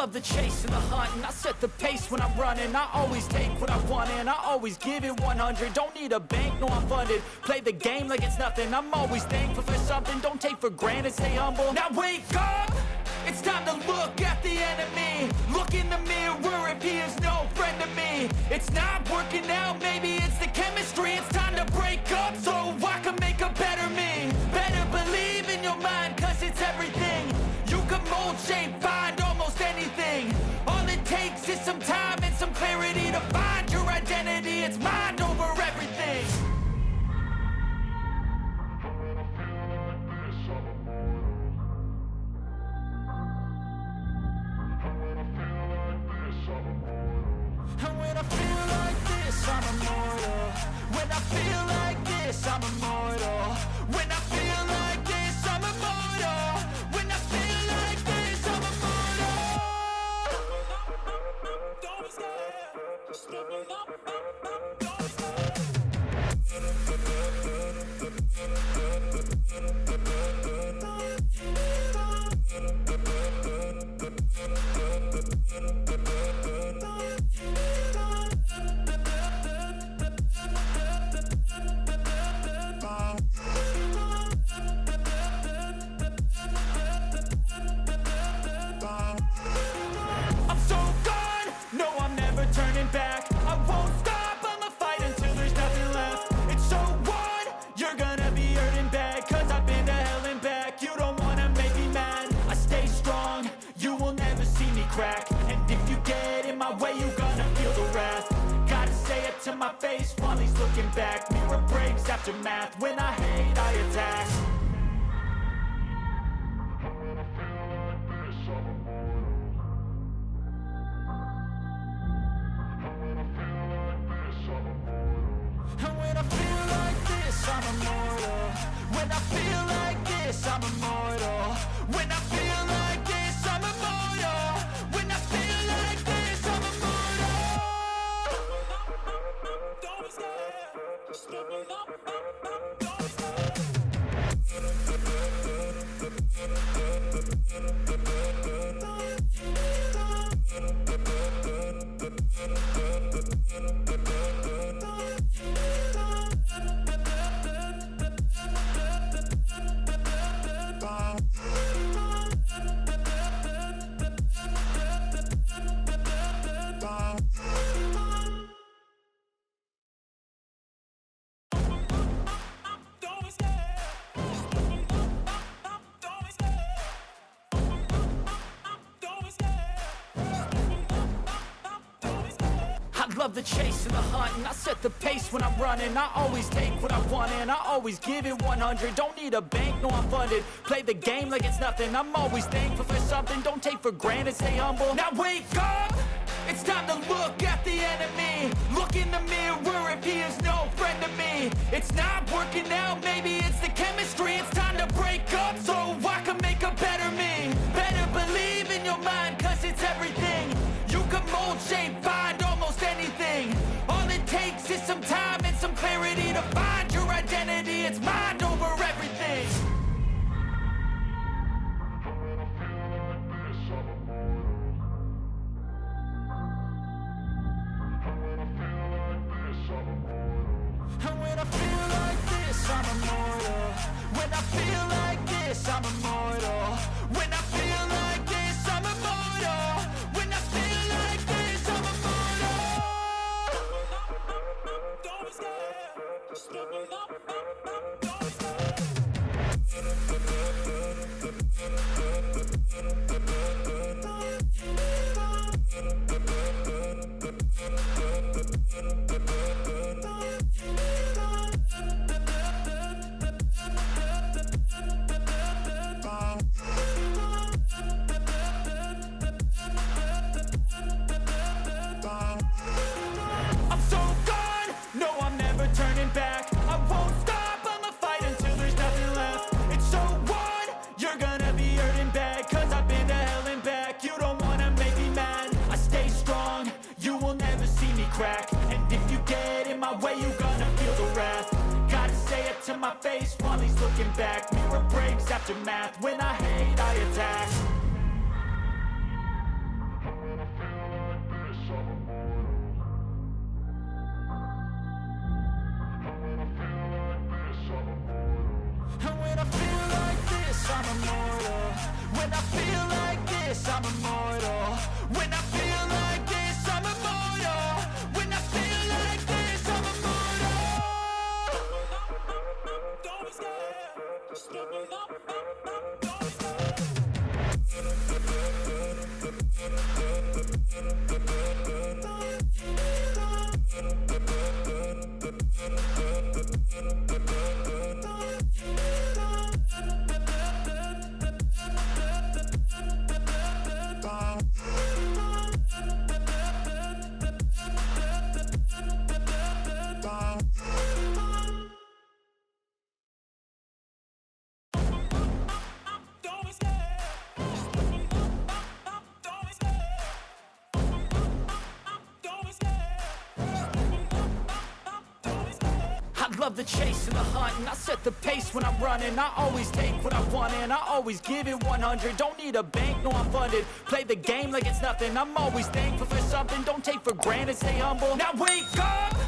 love the chase and the hunt, and I set the pace when I'm running. I always take what I want and I always give it 100. Don't need a bank, no I'm funded. Play the game like it's nothing. I'm always thankful for something. Don't take for granted, stay humble. Now wake up! It's time to look at the enemy. Look in the mirror if he is no friend to me. It's not working out, maybe it's the chemistry. It's time to break up so I can make a better me. Better believe in your mind, cause it's everything. You can mold, shape, find almost anything. All it takes is some time and some clarity to find your identity. It's mind over everything. And when I feel like this, I'm immortal. When I feel like this, I'm immortal. When I feel like this, I'm immortal. When I feel like this, I'm immortal. Don't be scared. Just give me up. Don't be scared. Turning back, I won't stop, I'ma fight until there's nothing left. It's so what? You're gonna be hurting bad, cause I've been to hell and back. You don't wanna make me mad, I stay strong, you will never see me crack. And if you get in my way, you're gonna feel the wrath. Gotta say it to my face while he's looking back. Mirror breaks after math, when I hate, I attack. I'm immortal. When I feel like this, I'm immortal. When I feel like this, I'm immortal. When I feel like this, I'm immortal. Don't be scared. Just give me up. Don't be scared. Love the chase and the hunt, and I set the pace when I'm running. I always take what I want and I always give it 100. Don't need a bank, no I'm funded. Play the game like it's nothing. I'm always thankful for something. Don't take for granted, stay humble. Now wake up! It's time to look at the enemy. Look in the mirror if he is no friend to me. It's not working out, maybe it's the chemistry. It's time to break up so I can make a better me. Better believe in your mind, cause it's everything. You can mold, shape, find almost anything. All it takes is some time and some clarity to find your identity. It's mind over everything. And when I feel like this, I'm immortal. When I feel like this, I'm immortal. When I feel like this, I'm immortal. When I feel like this, I'm immortal. Don't be scared. Just give me up. Don't be scared. Turning back, I won't stop, I'ma fight until there's nothing left. It's so what? You're gonna be hurting bad, cause I've been to hell and back. You don't wanna make me mad, I stay strong, you will never see me crack. And if you get in my way, you're gonna feel the wrath. Gotta say it to my face while he's looking back. Mirror breaks after math, when I hate, I attack. And when I feel like this, I'm immortal. When I feel like this, I'm immortal. When I feel like this, I'm immortal. When I feel like this, I'm immortal. Don't be scared. Just give me up. Don't be scared. I love the chase and the hunt, and I set the pace when I'm running. I always take what I want and I always give it 100. Don't need a bank, no I'm funded. Play the game like it's nothing. I'm always thankful for something. Don't take for granted, stay humble. Now wake up!